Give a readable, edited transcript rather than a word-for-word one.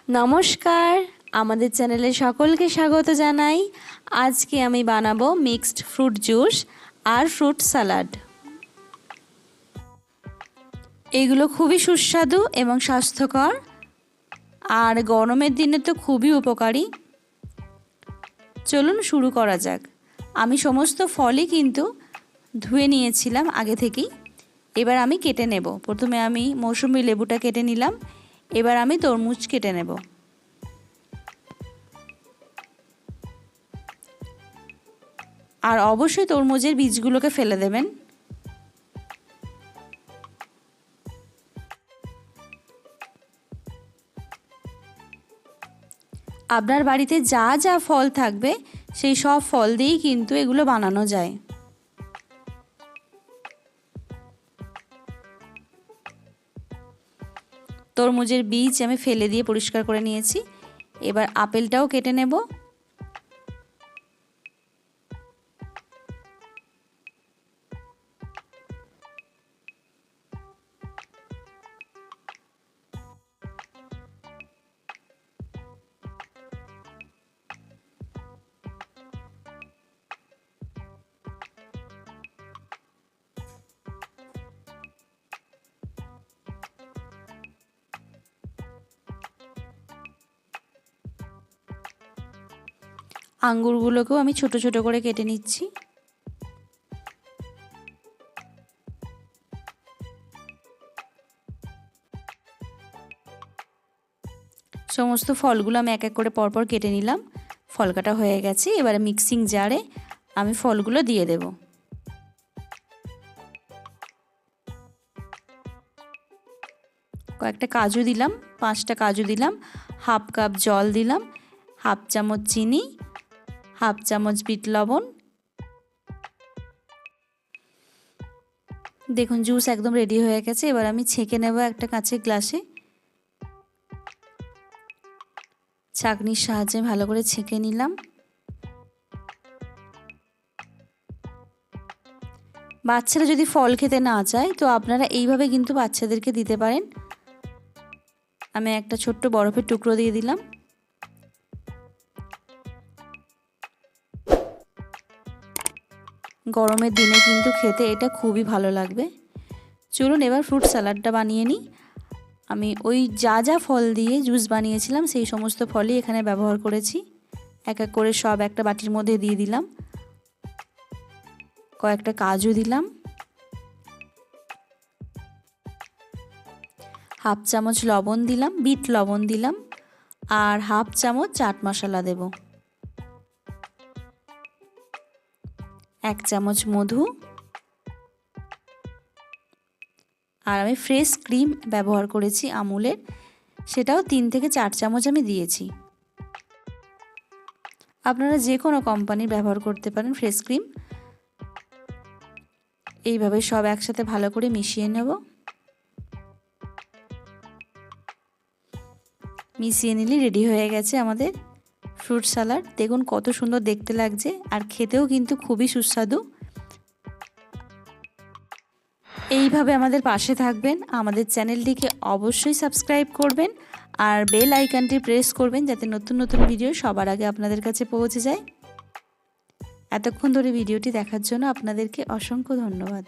নমস্কার, আমাদের চ্যানেলে সকলকে স্বাগত জানাই। আজকে আমি বানাবো মিক্সড ফ্রুট জুস আর ফ্রুট সালাড। এগুলো খুবই সুস্বাদু এবং স্বাস্থ্যকর আর গরমের দিনে তো খুবই উপকারী। চলুন শুরু করা যাক। আমি সমস্ত ফলই কিন্তু ধুয়ে নিয়েছিলাম আগে থেকেই। এবার আমি কেটে নেব। প্রথমে আমি মৌসুমী লেবুটা কেটে নিলাম, এবার আমি তরমুজ কেটে নেব। আর অবশ্যই তরমুজের বীজগুলোকে ফেলে দেবেন। আপনার বাড়িতে যা যা ফল থাকবে সেই সব ফল দিয়েই কিন্তু এগুলো বানানো যায়। তরমুজের বীজ আমি ফেলে দিয়ে পরিষ্কার করে নিয়েছি। এবার আপেলটাও কেটে নেব। আঙ্গুরগুলোকেও আমি ছোট ছোট করে কেটে নিচ্ছি। সমস্ত ফলগুলো আমি এক এক করে পরপর কেটে নিলাম। ফল কাটা হয়ে গেছে। এবারে মিক্সিং জারে আমি ফলগুলো দিয়ে দেব। কয়েকটা কাজু দিলাম, 5টা কাজু দিলাম, হাফ কাপ জল দিলাম, হাফ চামচ চিনি, হাফ চামচ বিট লবণ। দেখুন জুস একদম রেডি হয়ে গেছে। এবার আমি ছেঁকে নেব একটা কাঁচের গ্লাসে। ছাঁকনির সাহায্যে ভালো করে ছেঁকে নিলাম। বাচ্চারা যদি ফল খেতে না চায় তো আপনারা এইভাবে কিন্তু বাচ্চাদেরকে দিতে পারেন। আমি একটা ছোট্ট বরফের টুকরো দিয়ে দিলাম। গরমের দিনে কিন্তু খেতে এটা খুবই ভালো লাগবে। চলুন এবার ফ্রুট স্যালাডটা বানিয়ে নিই। আমি ওই যা যা ফল দিয়ে জুস বানিয়েছিলাম সেই সমস্ত ফলই এখানে ব্যবহার করেছি। এক এক করে সব একটা বাটির মধ্যে দিয়ে দিলাম। কয়েকটা কাজু দিলাম, হাফ চামচ লবণ দিলাম, বিট লবণ দিলাম, আর হাফ চামচ চাট মশলা দেব, 1 চামচ মধু, আর আমি ফ্রেশ ক্রিম ব্যবহার করেছি আমুলের, সেটাও 3 থেকে 4 চামচ আমি দিয়েছি। আপনারা যে কোনো কোম্পানির ব্যবহার করতে পারেন ফ্রেশ ক্রিম। এইভাবে সব একসাথে ভালো করে মিশিয়ে নেব। মিশিয়ে নিলে রেডি হয়ে গেছে আমাদের ফ্রুট সালাড। দেখুন কত সুন্দর দেখতে লাগছে আর খেতেও কিন্তু খুবই সুস্বাদু। এইভাবে আমাদের পাশে থাকবেন, আমাদের চ্যানেলটিকে অবশ্যই সাবস্ক্রাইব করবেন আর বেল আইকনটি প্রেস করবেন যাতে নতুন নতুন ভিডিও সবার আগে আপনাদের কাছে পৌঁছে যায়। এতক্ষণ ধরে ভিডিওটি দেখার জন্য আপনাদেরকে অসংখ্য ধন্যবাদ।